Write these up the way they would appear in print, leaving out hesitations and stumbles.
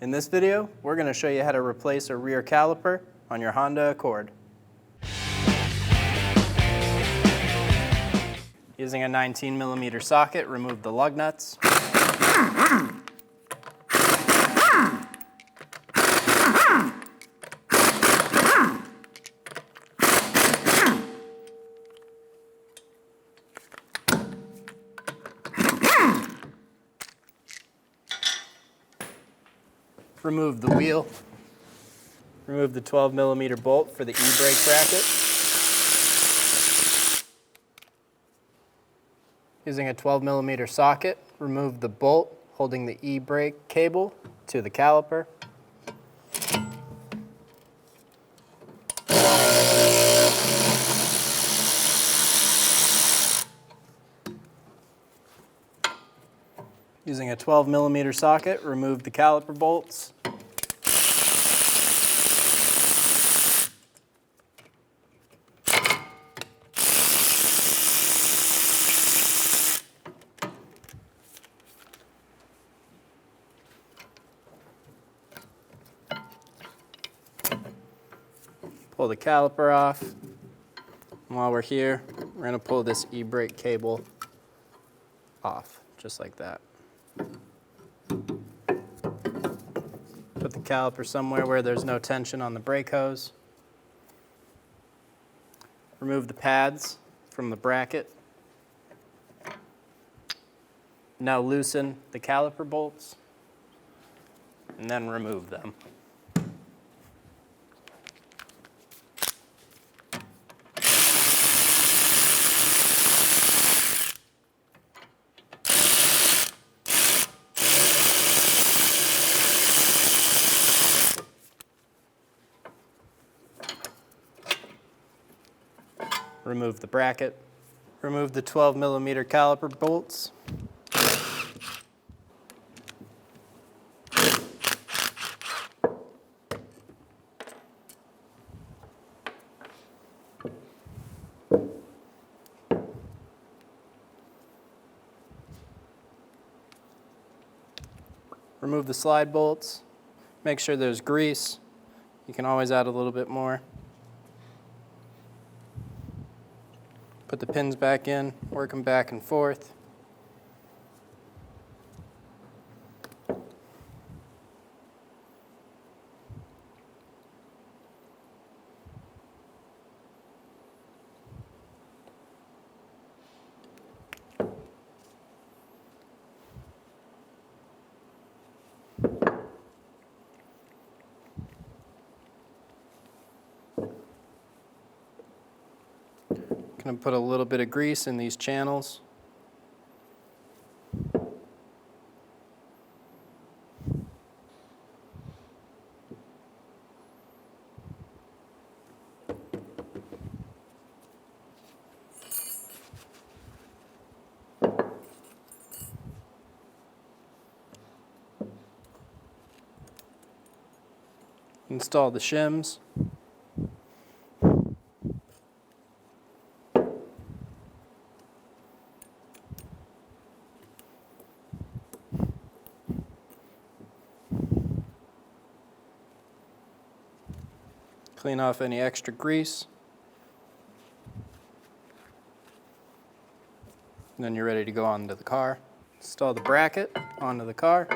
In this video, we're going to show you how to replace a rear caliper on your Honda Accord. Using a 19mm socket, remove the lug nuts. Remove the wheel. Remove the 12mm bolt for the e-brake bracket. Using a 12mm socket, remove the bolt holding the e-brake cable to the caliper. Using a 12mm socket, remove the caliper bolts. Pull the caliper off. And while we're here, we're going to pull this e-brake cable off, just like that. Put the caliper somewhere where there's no tension on the brake hose. Remove the pads from the bracket. Now loosen the caliper bolts and then remove them. Remove the bracket. Remove the 12mm caliper bolts. Remove the slide bolts. Make sure there's grease. You can always add a little bit more. Put the pins back in, work them back and forth. Going to put a little bit of grease in these channels. Install the shims. Clean off any extra grease. And then you're ready to go onto the car. Install the bracket onto the car.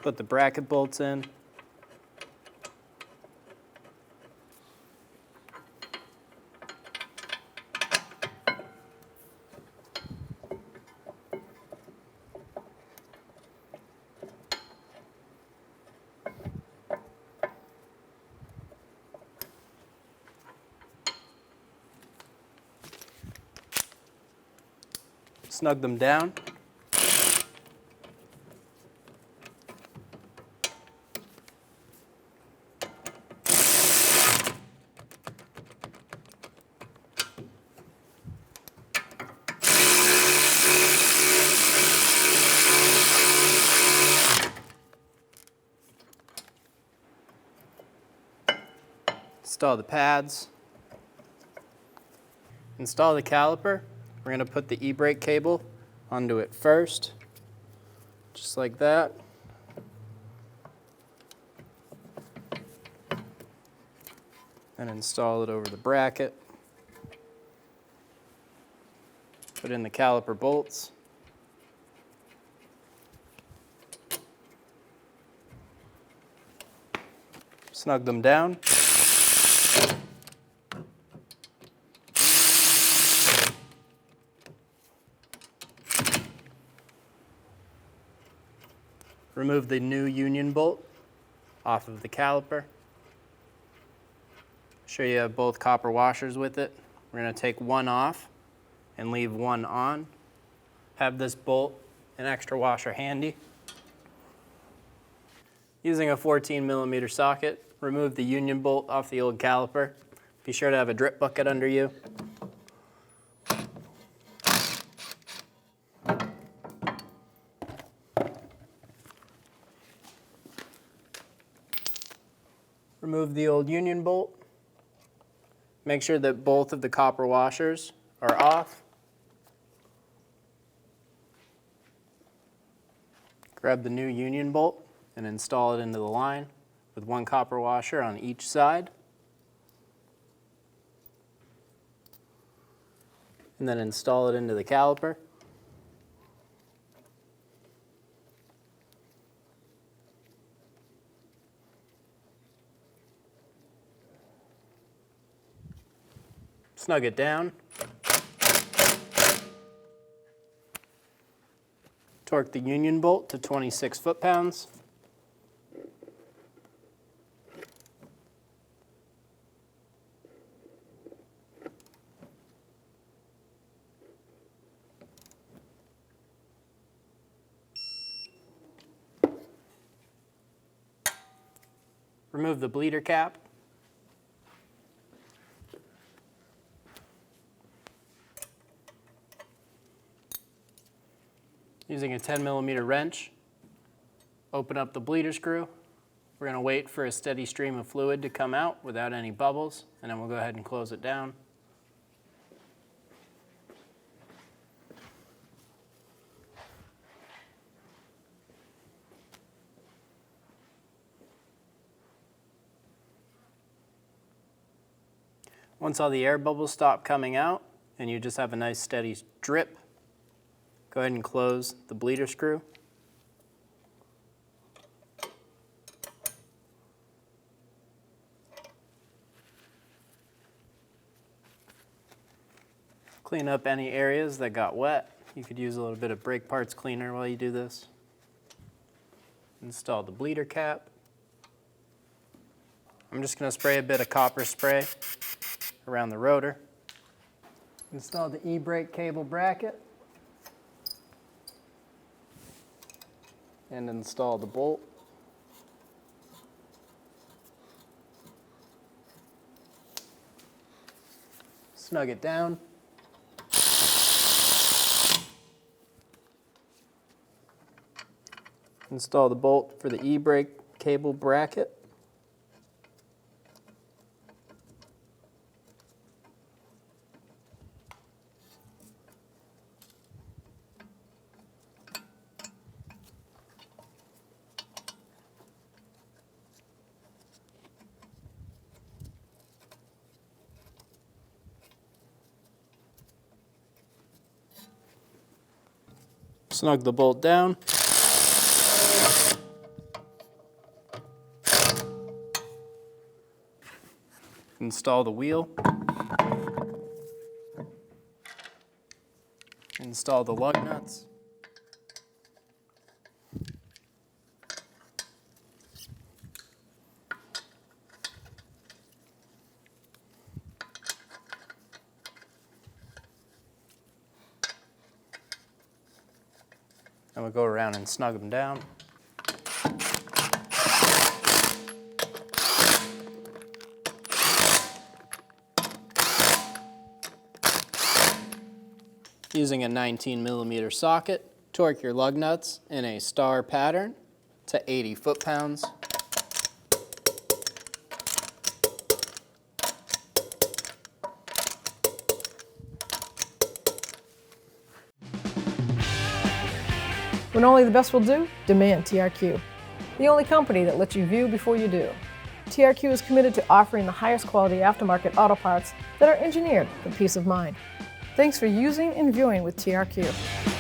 Put the bracket bolts in. Snug them down. Install the pads. Install the caliper. We're going to put the e-brake cable onto it first, just like that. And install it over the bracket. Put in the caliper bolts. Snug them down. Remove the new union bolt off of the caliper. Sure you have both copper washers with it. We're going to take one off and leave one on. Have this bolt and extra washer handy. Using a 14mm socket, remove the union bolt off the old caliper. Be sure to have a drip bucket under you. Remove the old union bolt. Make sure that both of the copper washers are off. Grab the new union bolt and install it into the line with one copper washer on each side. And then install it into the caliper. Snug it down. Torque the union bolt to 26 foot-pounds. Remove the bleeder cap. Using a 10mm wrench, open up the bleeder screw. We're going to wait for a steady stream of fluid to come out without any bubbles, and then we'll go ahead and close it down. Once all the air bubbles stop coming out and you just have a nice steady drip, go ahead and close the bleeder screw. Clean up any areas that got wet. You could use a little bit of brake parts cleaner while you do this. Install the bleeder cap. I'm just going to spray a bit of copper spray around the rotor. Install the e-brake cable bracket. And install the bolt. Snug it down. Install the bolt for the e-brake cable bracket. Snug the bolt down. Install the wheel. Install the lug nuts. And we'll go around and snug them down. Using a 19mm socket, torque your lug nuts in a star pattern to 80 foot-pounds. When only the best will do, demand TRQ. The only company that lets you view before you do. TRQ is committed to offering the highest quality aftermarket auto parts that are engineered for peace of mind. Thanks for using and viewing with TRQ.